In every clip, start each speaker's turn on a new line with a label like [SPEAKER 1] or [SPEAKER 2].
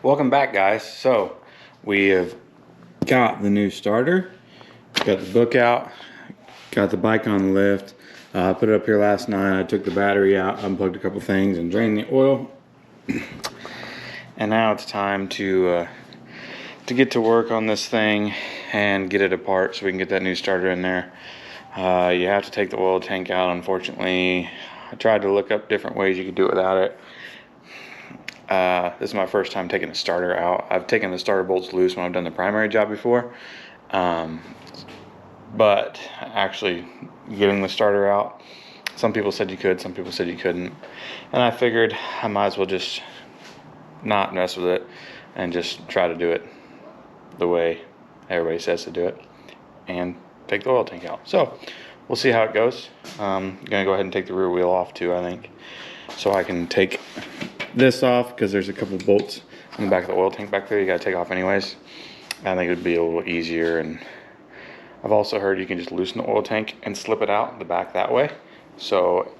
[SPEAKER 1] Welcome back, guys. So we have got the new starter, got the book out, got the bike on the lift. Put it up here last night. I took the battery out, unplugged a couple things, and drained the oil. And now it's time to get to work on this thing and get it apart so we can get that new starter in there. You have to take the oil tank out, unfortunately. I tried to look up different ways you could do it without it. This is my first time taking the starter out. I've taken the starter bolts loose when I've done the primary job before. But actually getting the starter out, some people said you could, some people said you couldn't. And I figured I might as well just not mess with it and just try to do it the way everybody says to do it and take the oil tank out. So we'll see how it goes. I'm gonna go ahead and take the rear wheel off too, I think, so I can take this off, because there's a couple bolts in the back of the oil tank back there you gotta take off anyways. I think it'd be a little easier, and I've also heard you can just loosen the oil tank and slip it out the back that way. So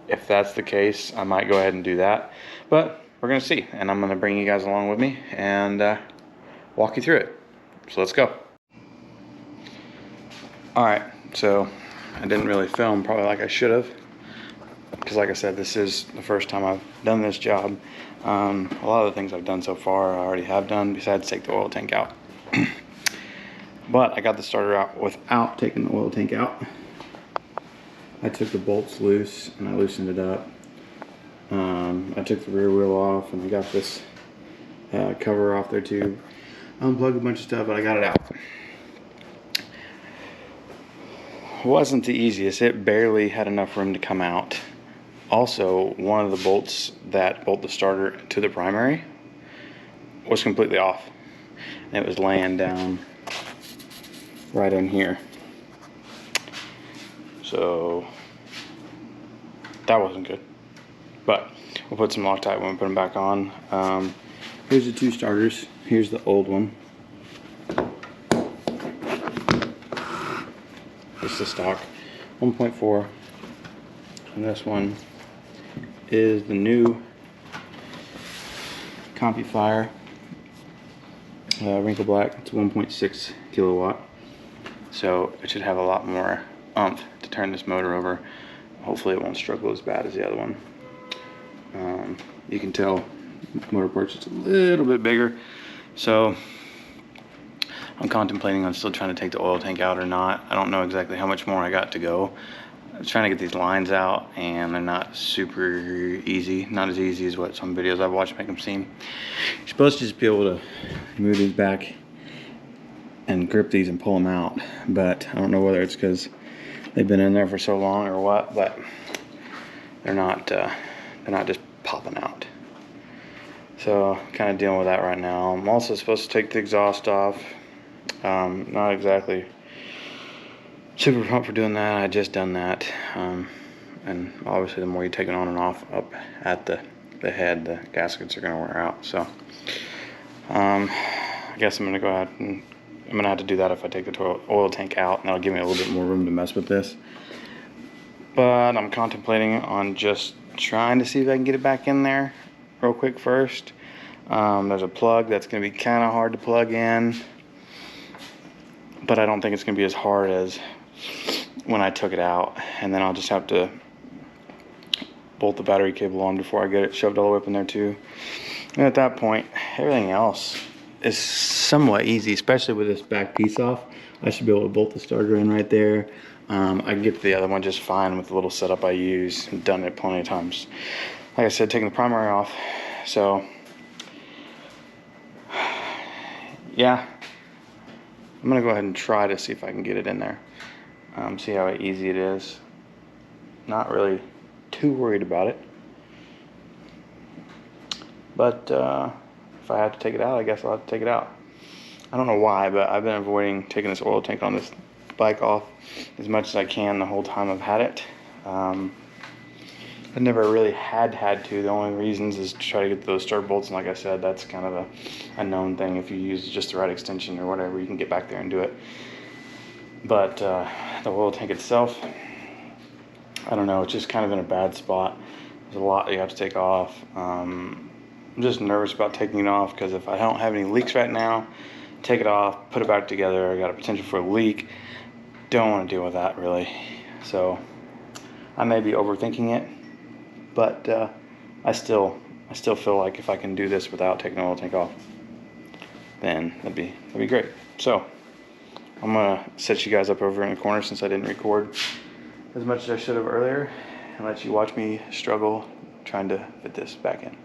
[SPEAKER 1] if that's the case, I might go ahead and do that, but we're gonna see, and I'm gonna bring you guys along with me and walk you through it. So let's go. All right, so I didn't really film probably like I should have, because like I said, this is the first time I've done this job. A lot of the things I've done so far I already have done, besides take the oil tank out. But I got the starter out without taking the oil tank out. I took the bolts loose and I loosened it up. I took the rear wheel off and I got this cover off there too. I unplugged a bunch of stuff, but I got it out. Wasn't the easiest. It barely had enough room to come out. Also, one of the bolts that bolt the starter to the primary was completely off. And it was laying down right in here. So that wasn't good. But we'll put some Loctite when we put them back on. Here's the two starters. Here's the old one. It's the stock 1.4. And this one is the new CompuFire wrinkle black. It's 1.6 kilowatt, so it should have a lot more oomph to turn this motor over. Hopefully it won't struggle as bad as the other one. You can tell motor parts is a little bit bigger, so I'm contemplating on still trying to take the oil tank out or not. I don't know exactly how much more I got to go. I'm trying to get these lines out, and they're not super easy. Not as easy as what some videos I've watched make them seem. You're supposed to just be able to move these back and grip these and pull them out, but I don't know whether it's because they've been in there for so long or what, but they're not just popping out. So kind of dealing with that right now. I'm also supposed to take the exhaust off. Not exactly super pumped for doing that. I just done that, and obviously the more you take it on and off up at the head, the gaskets are going to wear out. So I guess I'm going to go ahead and I'm going to have to do that if I take the oil tank out, and that'll give me a little bit more room to mess with this. But I'm contemplating on just trying to see if I can get it back in there real quick first. There's a plug that's going to be kind of hard to plug in, but I don't think it's going to be as hard as when I took it out. And then I'll just have to bolt the battery cable on before I get it shoved all the way up in there too. And at that point, everything else is somewhat easy, especially with this back piece off. I should be able to bolt the starter in right there. I can get the other one just fine with the little setup I use. I've done it plenty of times. Like I said, taking the primary off. So yeah, I'm gonna go ahead and try to see if I can get it in there. See how easy it is. Not really too worried about it. But if I have to take it out, I guess I'll have to take it out. I don't know why, but I've been avoiding taking this oil tank on this bike off as much as I can the whole time I've had it. I've never really had to. The only reasons is to try to get those start bolts, and like I said, that's kind of a known thing. If you use just the right extension or whatever, you can get back there and do it. But the oil tank itself, I don't know, it's just kind of in a bad spot. There's a lot you have to take off. I'm just nervous about taking it off because if I don't have any leaks right now, take it off, put it back together, I got a potential for a leak. Don't want to deal with that really. So I may be overthinking it, but I still feel like if I can do this without taking the oil tank off, then that'd be great. So I'm gonna set you guys up over in the corner since I didn't record as much as I should have earlier, and let you watch me struggle trying to fit this back in.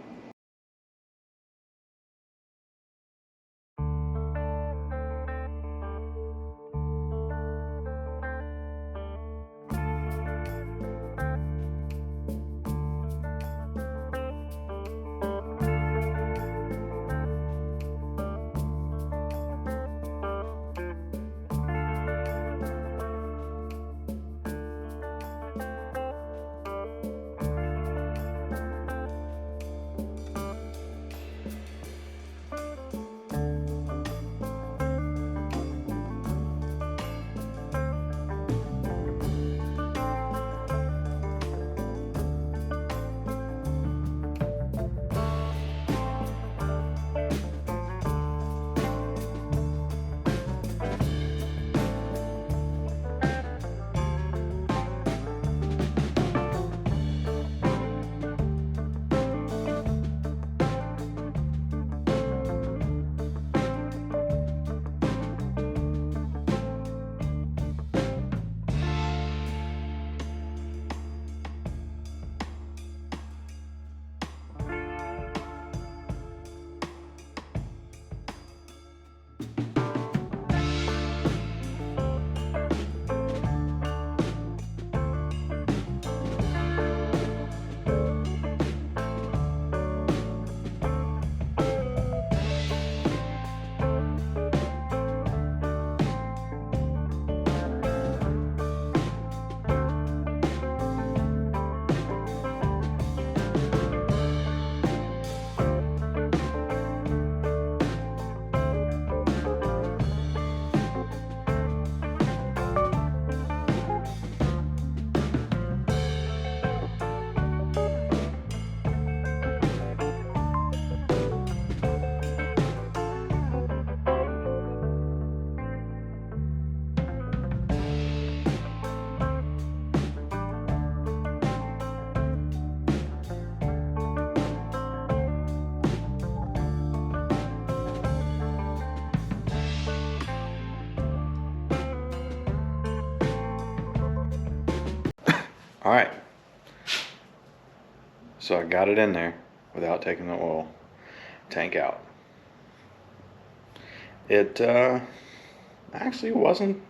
[SPEAKER 1] All right, so I got it in there without taking the oil tank out. It actually wasn't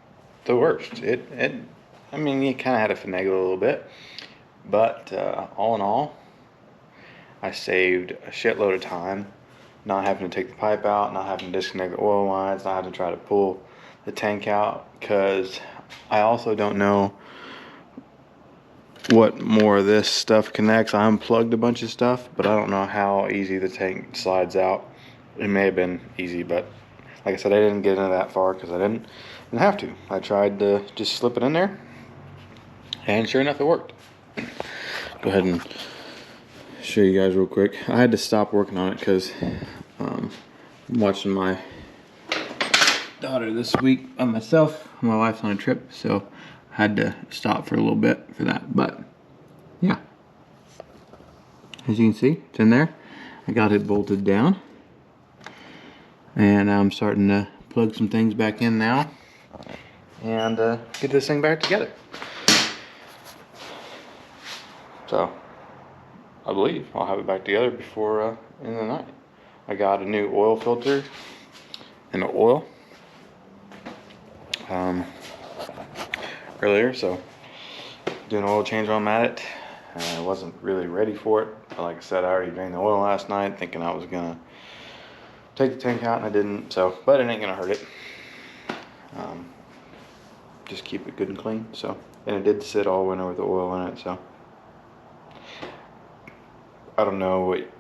[SPEAKER 1] the worst. I mean, you kind of had to finagle a little bit, but all in all, I saved a shitload of time, not having to take the pipe out, not having to disconnect the oil lines, not having to try to pull the tank out, because I also don't know what more of this stuff connects. I unplugged a bunch of stuff, but I don't know how easy the tank slides out. It may have been easy, but like I said, I didn't get into that far because I didn't have to. I tried to just slip it in there, and sure enough, it worked. Go ahead and show you guys real quick. I had to stop working on it because I'm watching my daughter this week by myself. My wife's on a trip, so I had to stop for a little bit for that. But yeah, as you can see, it's in there. I got it bolted down, and I'm starting to plug some things back in now and get this thing back together. So I believe I'll have it back together before end of the night. I got a new oil filter and the oil earlier, so doing an oil change while I'm at it. I wasn't really ready for it, but like I said, I already drained the oil last night thinking I was gonna take the tank out, and I didn't. So, but it ain't gonna hurt it. Just keep it good and clean. So, and it did sit all winter with the oil in it. So I don't know what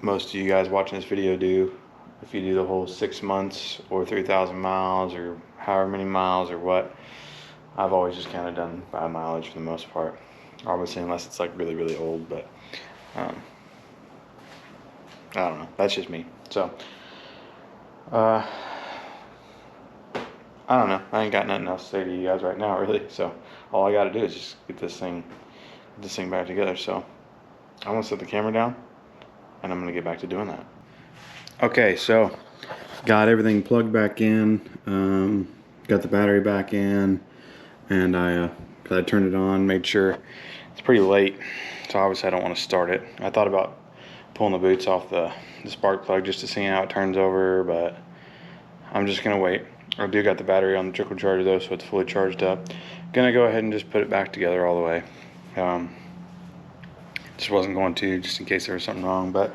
[SPEAKER 1] most of you guys watching this video do, if you do the whole 6 months or 3,000 miles or however many miles or what. I've always just kind of done by mileage for the most part. Obviously, unless it's like really, really old, but I don't know. That's just me. So, I don't know. I ain't got nothing else to say to you guys right now, really. So, all I got to do is just get this thing back together. So, I'm gonna set the camera down, and I'm gonna get back to doing that. Okay, so got everything plugged back in. Got the battery back in, and I turned it on, made sure. It's pretty late, so obviously I don't want to start it. I thought about pulling the boots off the spark plug just to see how it turns over, but I'm just gonna wait. I do got the battery on the trickle charger though, so it's fully charged up. Gonna go ahead and just put it back together all the way. Just wasn't going to, just in case there was something wrong, but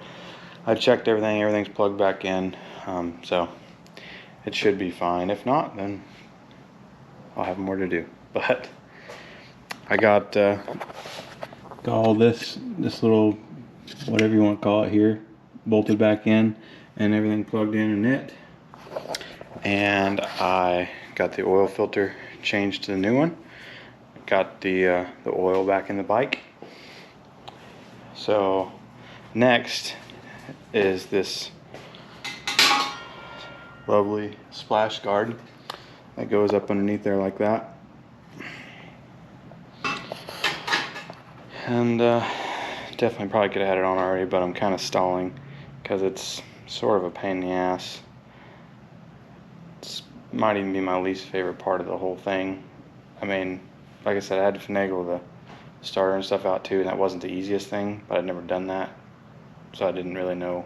[SPEAKER 1] I checked everything. Everything's plugged back in, so it should be fine. If not, then I'll have more to do. But I got all this little, whatever you want to call it here, bolted back in, and everything plugged in it. And I got the oil filter changed to the new one. Got the oil back in the bike. So next is this lovely splash guard that goes up underneath there like that. And definitely probably could have had it on already, but I'm kind of stalling because it's sort of a pain in the ass. It might even be my least favorite part of the whole thing. I mean, like I said, I had to finagle the starter and stuff out too, and that wasn't the easiest thing, but I'd never done that, so I didn't really know.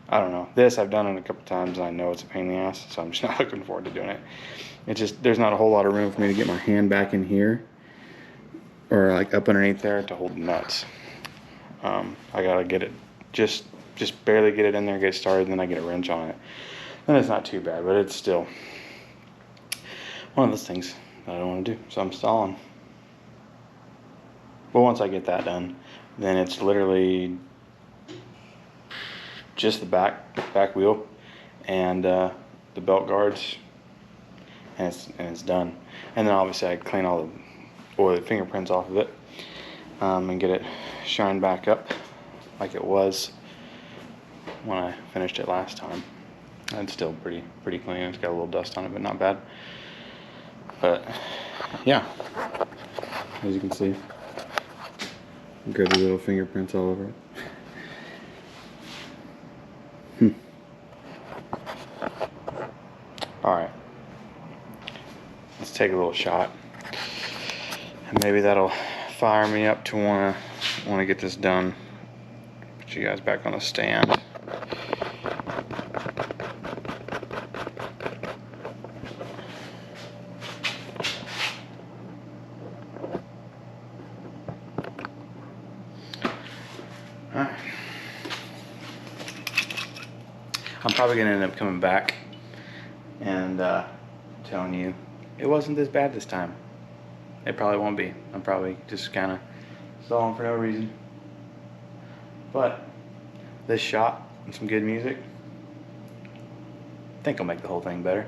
[SPEAKER 1] I don't know. This I've done it a couple times, and I know it's a pain in the ass, so I'm just not looking forward to doing it. It's just, there's not a whole lot of room for me to get my hand back in here, or like up underneath there to hold the nuts. I gotta get it, just barely get it in there, get it started, and then I get a wrench on it. Then it's not too bad, but it's still one of those things that I don't want to do, so I'm stalling. But once I get that done, then it's literally just the back wheel and the belt guards, and it's done. And then obviously I clean all the oily fingerprints off of it, and get it shined back up like it was when I finished it last time. And it's still pretty clean. It's got a little dust on it, but not bad. But yeah, as you can see, got the little fingerprints all over it. Alright, let's take a little shot, and maybe that'll fire me up to want to get this done. Put you guys back on the stand. Alright. I'm probably going to end up coming back and telling you it wasn't this bad this time. It probably won't be. I'm probably just kind of stalling for no reason. But this shot and some good music, I think I'll make the whole thing better.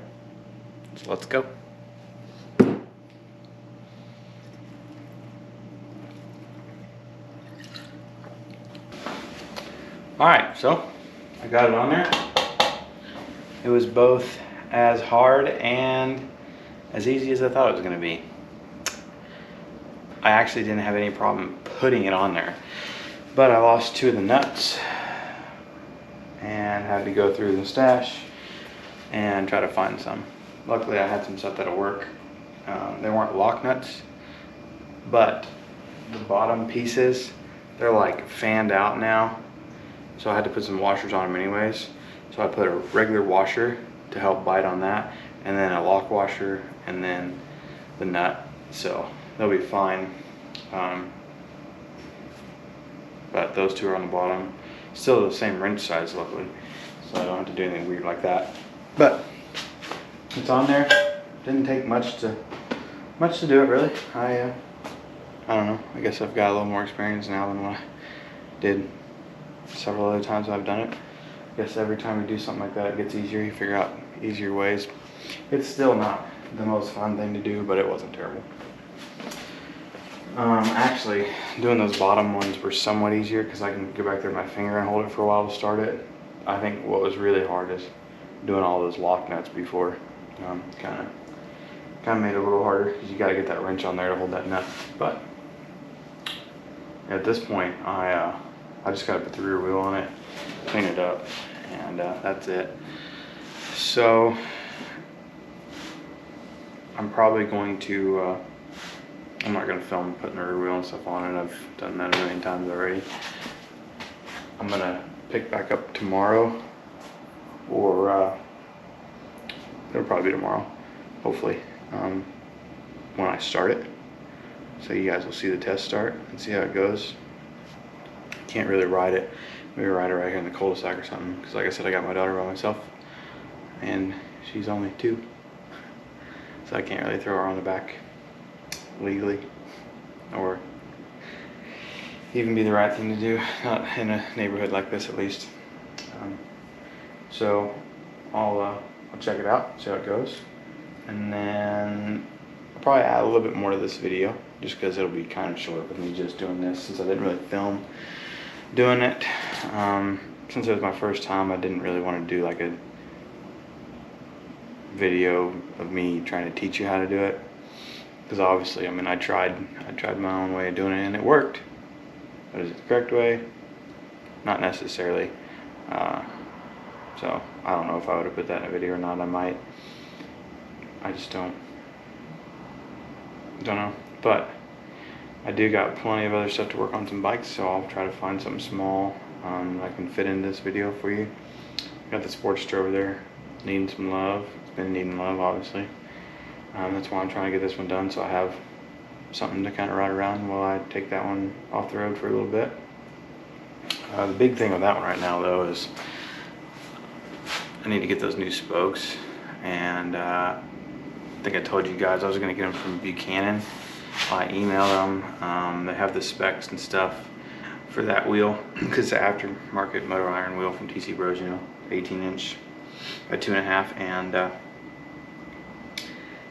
[SPEAKER 1] So let's go. Alright, so I got it on there. It was both as hard and as easy as I thought it was going to be. I actually didn't have any problem putting it on there, but I lost 2 of the nuts and had to go through the stash and try to find some. Luckily I had some stuff that'll work. They weren't lock nuts, but the bottom pieces, they're like fanned out now, so I had to put some washers on them anyways. So I put a regular washer to help bite on that, and then a lock washer, and then the nut, so they'll be fine. But those 2 are on the bottom, still the same wrench size luckily, so I don't have to do anything weird like that. But it's on there. Didn't take much to do it really. I don't know, I guess I've got a little more experience now than what I did several other times I've done it. I guess every time you do something like that, it gets easier. You figure out easier ways. It's still not the most fun thing to do, but it wasn't terrible. Actually, doing those bottom ones were somewhat easier because I can go back there with my finger and hold it for a while to start it. I think what was really hard is doing all those lock nuts before. Kind of made it a little harder because you got to get that wrench on there to hold that nut. But at this point, I just got to put the rear wheel on it, clean it up, and that's it. So I'm probably going to. I'm not going to film putting the rear wheel and stuff on it. I've done that a million times already. I'm going to pick back up tomorrow, or it'll probably be tomorrow, hopefully, when I start it. So you guys will see the test start and see how it goes. Can't really ride it. Maybe ride it right here in the cul-de-sac or something. Because like I said, I got my daughter by myself. And she's only 2. So I can't really throw her on the back legally, or even be the right thing to do, not in a neighborhood like this at least. So I'll check it out, see how it goes, and then I'll probably add a little bit more to this video just because it'll be kind of short with me just doing this, since I didn't really film doing it. Since it was my first time, I didn't really want to do like a video of me trying to teach you how to do it. Because obviously, I mean, I tried my own way of doing it and it worked. But is it the correct way? Not necessarily. So I don't know if I would have put that in a video or not. I might. I just don't know. But I do got plenty of other stuff to work on, some bikes, so I'll try to find something small I can fit in this video for you. Got the Sportster over there, needing some love. It's been needing love, obviously. That's why I'm trying to get this one done, so I have something to kind of ride around while I take that one off the road for a little bit. The big thing with that one right now, though, is I need to get those new spokes, and I think I told you guys I was going to get them from Buchanan. I emailed them. They have the specs and stuff for that wheel, because it's an aftermarket motor iron wheel from TC Bros, 18-inch by 2.5, and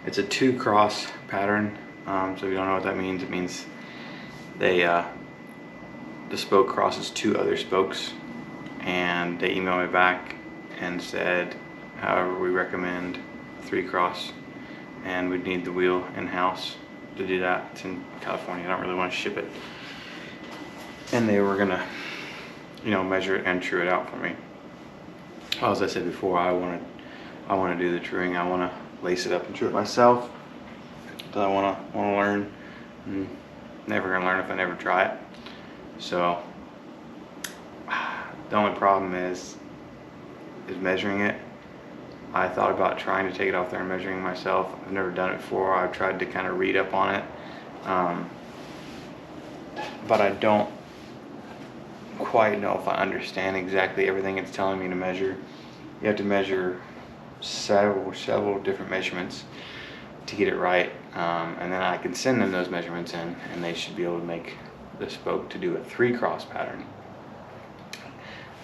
[SPEAKER 1] it's a 2-cross pattern. So if you don't know what that means, it means the spoke crosses 2 other spokes, and they emailed me back and said, however, we recommend 3-cross, and we'd need the wheel in-house to do that. It's in California. I don't really want to ship it. And they were gonna, measure it and true it out for me. Well, as I said before, I want to do the truing. I want to lace it up and true it myself. But I want to learn. I'm never gonna learn if I never try it. So the only problem is measuring it. I thought about trying to take it off there and measuring myself. I've never done it before. I've tried to kind of read up on it, but I don't quite know if I understand exactly everything it's telling me to measure. You have to measure several different measurements to get it right, and then I can send them those measurements in, and they should be able to make the spoke to do a 3-cross pattern.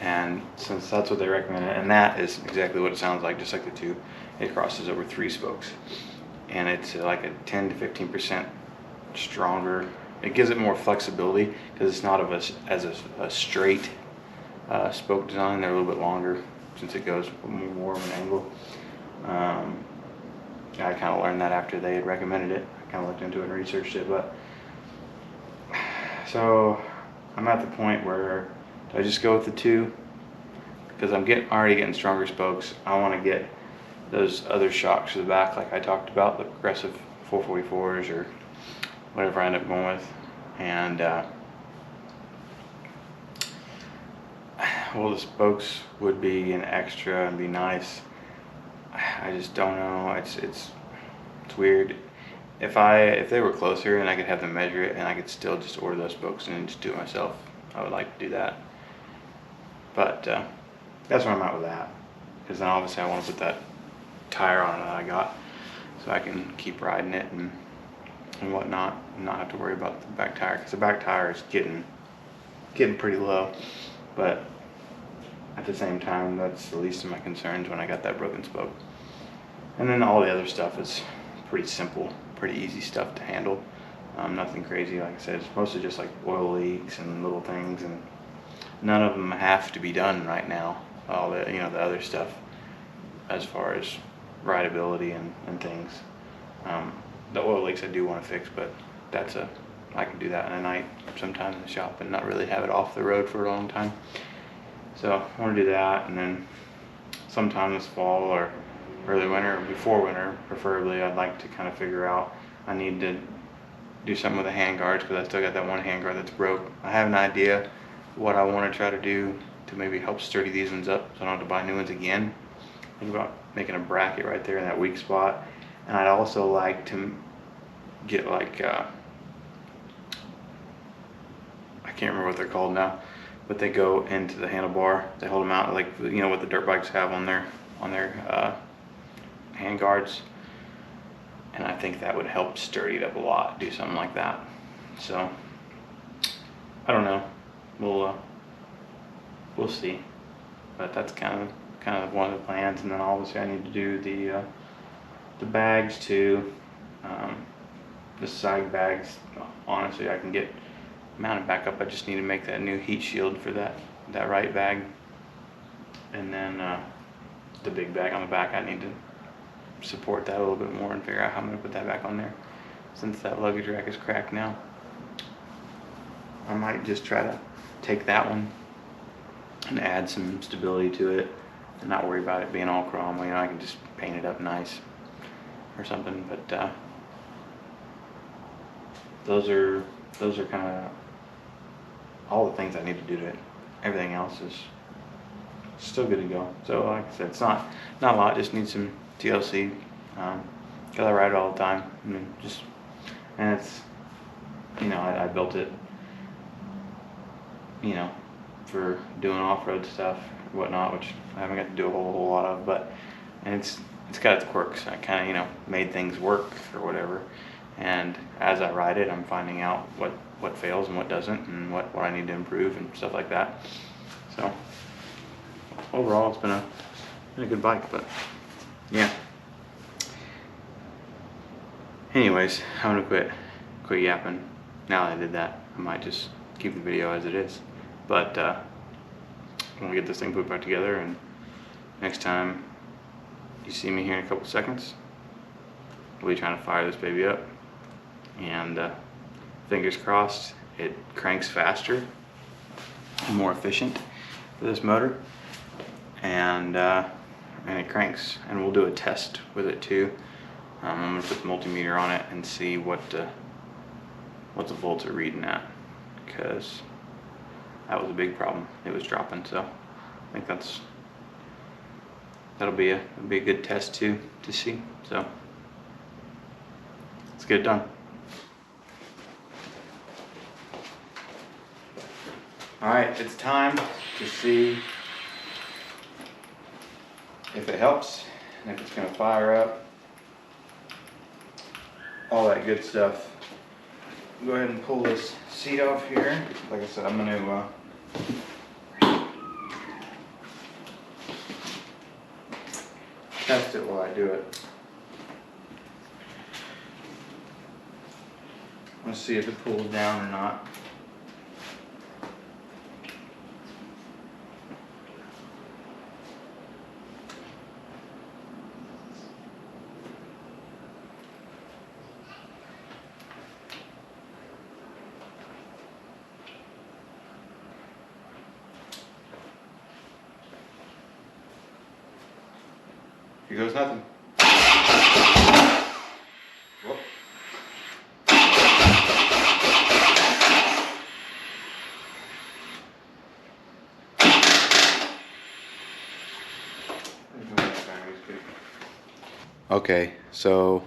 [SPEAKER 1] And since that's what they recommended, and that is exactly what it sounds like, just like the 2, it crosses over 3 spokes, and it's like a 10 to 15% stronger. It gives it more flexibility because it's not as a straight spoke design. They're a little bit longer since it goes more of an angle. I kind of learned that after they had recommended it. I kind of looked into it and researched it, but so I'm at the point where do I just go with the 2? Because I'm already getting stronger spokes. I want to get those other shocks to the back, like I talked about, the progressive 444s or whatever I end up going with, and well, the spokes would be an extra and be nice. I just don't know. It's weird. If they were closer and I could have them measure it and I could still just order those spokes and just do it myself, I would like to do that. But that's where I'm at with that. Because then obviously I want to put that tire on it that I got, so I can keep riding it and whatnot, and not have to worry about the back tire. Because the back tire is getting pretty low, but at the same time, that's the least of my concerns when I got that broken spoke. And then all the other stuff is pretty simple, pretty easy stuff to handle. Nothing crazy, like I said. It's mostly just like oil leaks and little things, and none of them have to be done right now. All the the other stuff, as far as rideability and things. The oil leaks I do want to fix, but I can do that in a night sometime in the shop and not really have it off the road for a long time. So I want to do that, and then sometime this fall or early winter, or before winter preferably, I'd like to kind of figure out, I need to do something with the hand guards, because I still got that one hand guard that's broke. I have an idea what I want to try to do to maybe help sturdy these ones up so I don't have to buy new ones again. Think about making a bracket right there in that weak spot. And I'd also like to get like I can't remember what they're called now, but they go into the handlebar. They hold them out like what the dirt bikes have on their hand guards. And I think that would help sturdy it up a lot. Do something like that. So I don't know. We'll see. But that's kind of one of the plans. And then obviously I need to do the bags too. The side bags, honestly, I can get mounted back up. I just need to make that new heat shield for that right bag. And then the big bag on the back, I need to support that a little bit more and figure out how I'm going to put that back on there, since that luggage rack is cracked now. I might just try to take that one and add some stability to it and not worry about it being all chrome. I can just paint it up nice or something. But those are kind of all the things I need to do to it. Everything else is still good to go. So like I said, it's not a lot. Just need some TLC, because I ride it all the time. And it's I built it for doing off-road stuff or whatnot, which I haven't got to do a whole lot of, and it's got its quirks. I kind of made things work or whatever, and as I ride it, I'm finding out what fails and what doesn't, and what I need to improve and stuff like that. So overall, it's been a good bike. But yeah. Anyways, I'm gonna quit yapping. Now that I did that, I might just keep the video as it is. But I'm gonna get this thing put back together, and next time you see me here in a couple seconds, we'll be trying to fire this baby up. And fingers crossed, it cranks faster and more efficient for this motor. And it cranks, and we'll do a test with it too. I'm gonna put the multimeter on it and see what the volts are reading at, because that was a big problem. It was dropping, so I think that'll be a good test to see. So let's get it done. All right, it's time to see if it helps and if it's gonna fire up. All that good stuff. Go ahead and pull this seat off here. Like I said, I'm gonna test it while I do it. Let's see if it pulls down or not. Here goes nothing. Whoop. Okay, so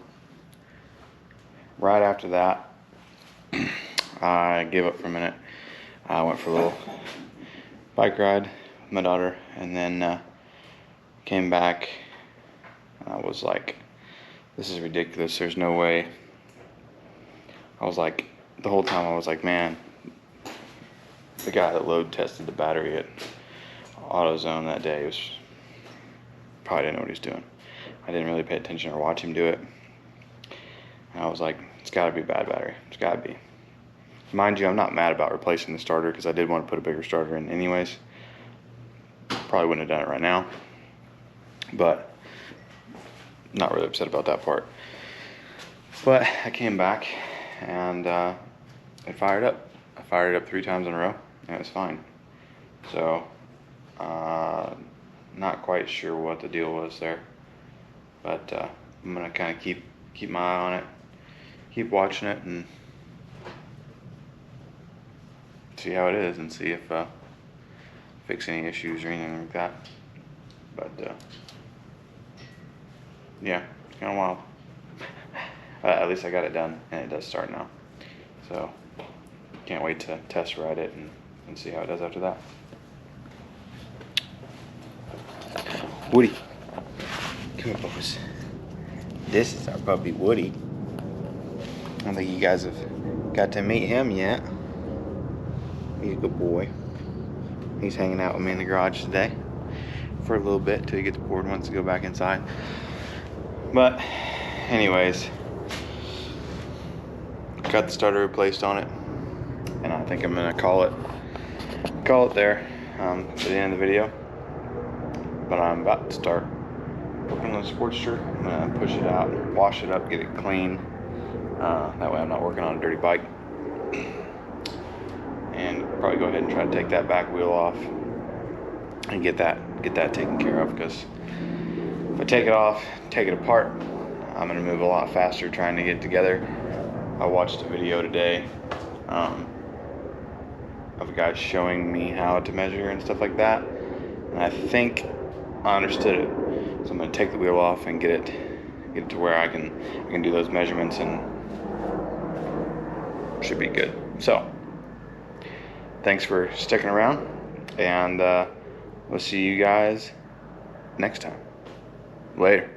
[SPEAKER 1] right after that, I gave up for a minute. I went for a little bike ride with my daughter, and then came back. I was like, this is ridiculous. There's no way. I was like, the whole time I was like, man, the guy that load tested the battery at AutoZone that day probably didn't know what he was doing. I didn't really pay attention or watch him do it. And I was like, it's gotta be a bad battery. It's gotta be. Mind you, I'm not mad about replacing the starter because I did want to put a bigger starter in anyways. Probably wouldn't have done it right now, but not really upset about that part. But I came back and it fired up. I fired it up 3 times in a row and it was fine. So not quite sure what the deal was there, but I'm gonna kind of keep my eye on it, keep watching it, and see how it is, and see if fix any issues or anything like that. But yeah, it's kind of wild. At least I got it done, and it does start now. So can't wait to test ride it and see how it does after that. Woody, come here, boys. This is our puppy Woody. I don't think you guys have got to meet him yet. He's a good boy. He's hanging out with me in the garage today for a little bit till he gets bored and wants to go back inside. But anyways, got the starter replaced on it, and I think I'm gonna call it there for the end of the video. But I'm about to start working on the Sportster. I'm gonna push it out, wash it up, get it clean. That way I'm not working on a dirty bike. And probably go ahead and try to take that back wheel off and get that taken care of, because if I take it off, take it apart, I'm gonna move a lot faster trying to get it together. I watched a video today of a guy showing me how to measure and stuff like that, and I think I understood it. So I'm gonna take the wheel off and get it to where I can do those measurements, and should be good. So thanks for sticking around, and we'll see you guys next time. Later.